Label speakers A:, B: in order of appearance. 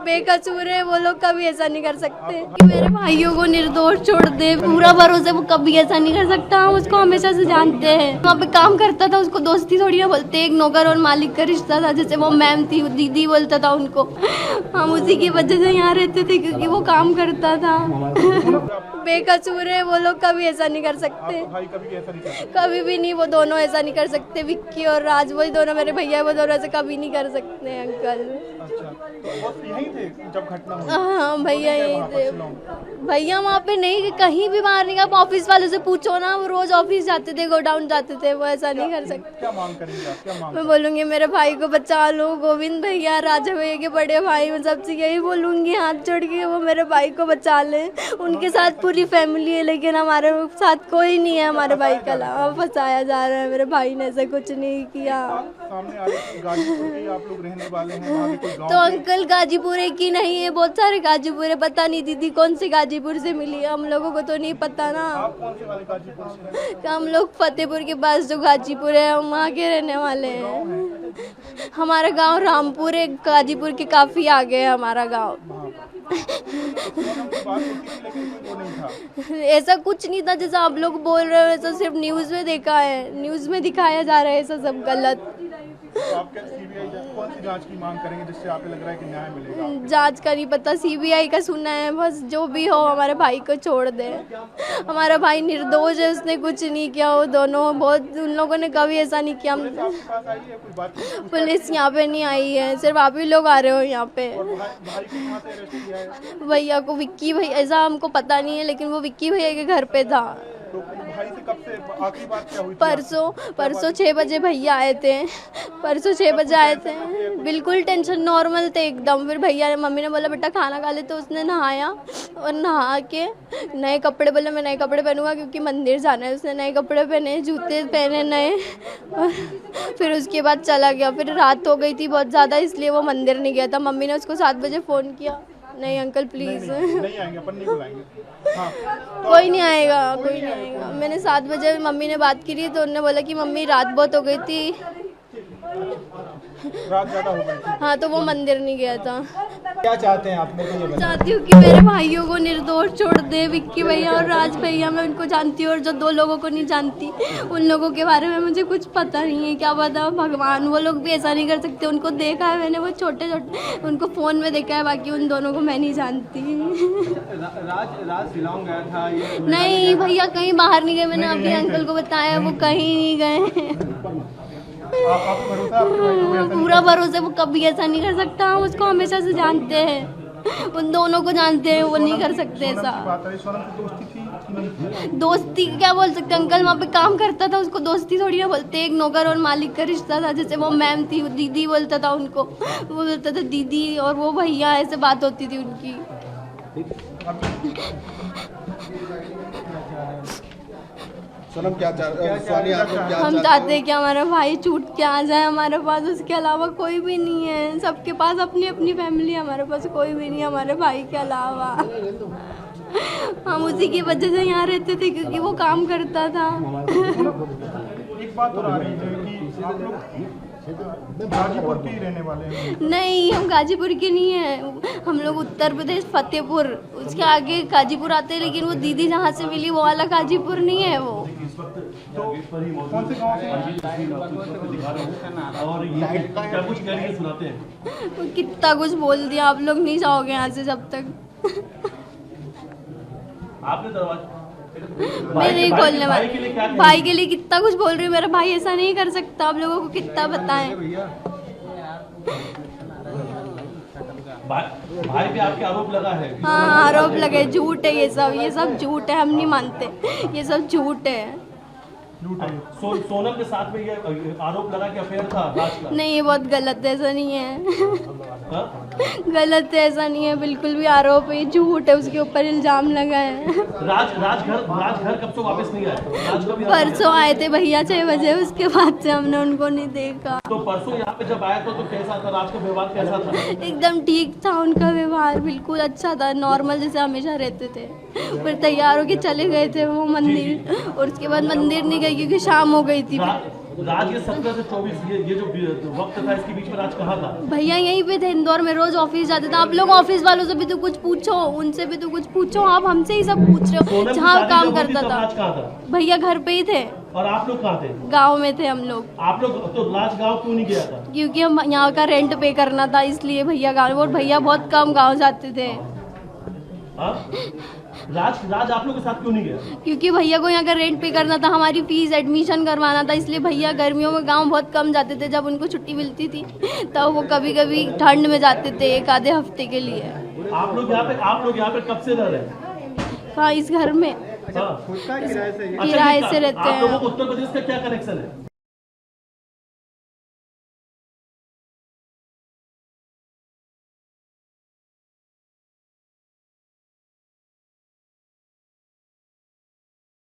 A: बेकसूर है वो लोग, कभी ऐसा नहीं कर सकते कि मेरे भाइयों को निर्दोष छोड़ दे। पूरा भरोसा, वो कभी ऐसा नहीं कर सकता। हम उसको हमेशा से जानते हैं, वहाँ पे काम करता था, उसको दोस्ती थोड़ी ना बोलते। एक नौकर और मालिक का रिश्ता था, जैसे वो मैम थी, वो दीदी बोलता था उनको। हम उसी की वजह से यहाँ रहते थे क्योंकि वो काम करता था। बेकसूर है वो लोग, कभी ऐसा नहीं कर सकते। कभी भी नहीं, वो दोनों ऐसा नहीं कर सकते। विक्की और राज, वही दोनों मेरे भैया, वो दोनों ऐसे कभी नहीं कर सकते अंकल।
B: अच्छा, तो यहीं थे जब घटना हुई?
A: हाँ भैया यहीं थे। भैया वहाँ पे नहीं, कहीं भी बाहर नहीं गया। ऑफिस वालों से पूछो ना, वो रोज ऑफिस जाते थे, गोडाउन जाते थे, वो ऐसा नहीं कर सकते।
B: क्या मांग करेंगे आप? क्या मांग?
A: मैं बोलूंगी मेरे भाई को बचा लो। गोविंद भैया, राजा भैया के बड़े भाई, मैं सबसे यही बोलूंगी, हाथ जोड़ के वो मेरे भाई को बचा ले। उनके साथ पूरी फैमिली है, लेकिन हमारे साथ कोई नहीं है हमारे भाई के अलावा। फंसाया जा रहा है, मेरे भाई ने ऐसा कुछ नहीं किया।
B: सामने आ रही है गाजीपुर के आप लोग रहने वाले हैं, वहाँ के कोई गाँव
A: तो अंकल गाजीपुर है कि नहीं है? बहुत सारे गाजीपुर है, पता नहीं दीदी कौन से गाजीपुर से मिली है, हम लोगों को तो नहीं पता ना।
B: आप कौन से वाले गाजीपुर से हैं?
A: हम लोग फतेहपुर के पास जो गाजीपुर है, हम वहाँ के रहने वाले हैं। हमारा गांव रामपुर है, गाजीपुर के काफी आगे है हमारा गांव। ऐसा कुछ नहीं था जैसा आप लोग बोल रहे हो, ऐसा सिर्फ न्यूज़ में देखा है, न्यूज़ में दिखाया जा रहा है, ऐसा सब गलत।
B: तो आप क्या सीबीआई कौन सी जांच की मांग करेंगे जिससे आपको लग रहा है कि न्याय मिलेगा?
A: जांच का नहीं पता, सीबीआई का सुना है बस। जो भी हो, हमारे भाई को छोड़ दे। हमारा भाई निर्दोष है, उसने कुछ नहीं किया। वो दोनों बहुत, उन लोगों ने कभी ऐसा नहीं किया। पुलिस यहाँ पे नहीं आई है, सिर्फ आप ही लोग आ रहे हो यहाँ पे। भैया को विक्की भैया, ऐसा हमको पता नहीं है, लेकिन वो विक्की भैया के घर पे था।
B: तो भाई से कब से आखिरी बात क्या हुई थी?
A: परसों 6 बजे भैया आए थे। परसों 6 बजे आए थे, बिल्कुल टेंशन नॉर्मल थे एकदम। फिर भैया ने, मम्मी ने बोला बेटा खाना खा ले, तो उसने नहाया और नहा के नए कपड़े, बोला मैं नए कपड़े पहनूंगा क्योंकि मंदिर जाना है। उसने नए कपड़े पहने, जूते पहने नए, और फिर उसके बाद चला गया। फिर रात हो गई थी बहुत ज़्यादा, इसलिए वो मंदिर नहीं गया था। मम्मी ने उसको 7 बजे फ़ोन किया, नहीं अंकल प्लीज़
B: नहीं आएंगे, अपन नहीं बुलाएंगे। हाँ,
A: कोई नहीं आएगा, कोई नहीं आएगा। मैंने 7 बजे मम्मी ने बात की, तो उन्होंने बोला कि मम्मी रात बहुत हो गई थी,
B: रात ज़्यादा हो गई थी।
A: हाँ, तो वो मंदिर नहीं गया था।
B: क्या चाहते हैं आप? मेरे को ये बताइए।
A: चाहती हूँ कि मेरे भाइयों को निर्दोष छोड़ दे। विक्की भैया और राज भैया, मैं उनको जानती हूँ, और जो 2 लोगों को नहीं जानती, उन लोगों के बारे में मुझे कुछ पता नहीं है। क्या पता भगवान, वो लोग भी ऐसा नहीं कर सकते। उनको देखा है मैंने, वो छोटे छोटे, उनको फ़ोन में देखा है, बाकी उन दोनों को मैं नहीं जानती।
B: राज शिलांग गया था ये?
A: नहीं भैया, कहीं बाहर नहीं गए। मैंने अभी अंकल को बताया, वो कहीं नहीं गए। पूरा भरोसा, वो कभी ऐसा नहीं कर सकता। हम उसको हमेशा से जानते हैं, उन दोनों को जानते हैं, वो नहीं कर सकते ऐसा। दोस्ती क्या बोल सकते अंकल, वहाँ पे काम करता था, उसको दोस्ती थोड़ी ना बोलते। एक नौकर और मालिक का रिश्ता था, जैसे वो मैम थी, वो दीदी बोलता था उनको, वो बोलता था दीदी, और वो भैया, ऐसे बात होती थी उनकी।
B: सोनम क्या
A: हम चाहते हैं कि हमारा भाई छूट के आ जाए हमारे पास, उसके अलावा कोई भी नहीं है। सबके पास अपनी अपनी फैमिली है, हमारे पास कोई भी नहीं है हमारे भाई के अलावा। हम उसी की वजह से यहाँ रहते थे क्योंकि वो काम करता था।
B: एक बात और आ रही है कि आप लोग गाजीपुर के ही रहने वाले हैं?
A: नहीं, हम गाजीपुर के नहीं हैं, हम लोग उत्तर प्रदेश फतेहपुर, उसके आगे गाजीपुर आते हैं, लेकिन वो दीदी जहाँ से मिली वो वाला गाजीपुर नहीं है। वो
B: तो कौन से गाँव से?
A: कितना कुछ बोल दिया, आप लोग नहीं जाओगे यहाँ से जब तक।
C: आपने दरवाजा
A: मैं नहीं खोलने वाली। भाई के लिए कितना कुछ बोल रही हूँ, मेरा भाई ऐसा नहीं कर सकता। आप लोगों को कितना बताएं।
C: भाई पे आपके आरोप लगा है?
A: हाँ, आरोप लगे, झूठ है ये सब झूठ है, हम नहीं मानते, ये सब झूठ है।
C: सोनम के साथ में ये आरोप लगा कि अफेयर था राज का?
A: नहीं, ये बहुत गलत है, ऐसा नहीं है। गलत है, ऐसा नहीं है, बिल्कुल भी आरोप है, झूठ है, उसके ऊपर इल्जाम लगा है।
C: राज घर कब से वापस नहीं आए?
A: परसों आए थे भैया 6 बजे, उसके बाद से हमने उनको नहीं देखा।
C: तो परसों यहाँ पे जब आया तो कैसा था? राज का व्यवहार कैसा था?
A: एकदम ठीक था उनका व्यवहार, बिल्कुल अच्छा था, नॉर्मल जैसे हमेशा रहते थे। फिर तैयार होके चले गए थे वो मंदिर, और उसके बाद मंदिर नहीं गए क्योंकि शाम हो गई थी।
C: राज ये 17 से 24 ये जो वक्त था इसके बीच में राज कहाँ था?
A: भैया यहीं पे थे इंदौर में, रोज ऑफिस जाते थे। आप लोग ऑफिस वालों से भी तो कुछ पूछो, उनसे भी तो कुछ पूछो, आप हमसे ही सब पूछ रहे हो।
C: सोनम की
A: जहाँ
C: शादी
A: काम
C: जब हुई थी
A: करता
C: तब
A: था
C: राज कहाँ था?
A: भैया घर पे ही थे।
C: और आप लोग कहाँ थे?
A: गाँव में थे हम लोग,
C: आप लोग तो राज गाँव क्यों नहीं गया था?
A: क्योंकि हम यहाँ का रेंट पे करना था, इसलिए भैया गाँव, और भैया बहुत कम गाँव जाते थे।
C: हाँ? राज आप लोग के साथ क्यों नहीं गया?
A: क्योंकि भैया को यहाँ का रेंट पे करना था, हमारी फीस एडमिशन करवाना था, इसलिए भैया गर्मियों में गांव बहुत कम जाते थे। जब उनको छुट्टी मिलती थी तब वो कभी कभी ठंड में जाते थे, एक आधे हफ्ते के लिए।
C: आप लोग यहाँ पे कब से रह रहे हैं?
A: हाँ, इस घर में
C: हाँ।
B: खुद का किराए से
A: किराए से रहते
C: आप लोगों
A: हैं।
C: को उत्तर प्रदेश का क्या कनेक्शन है?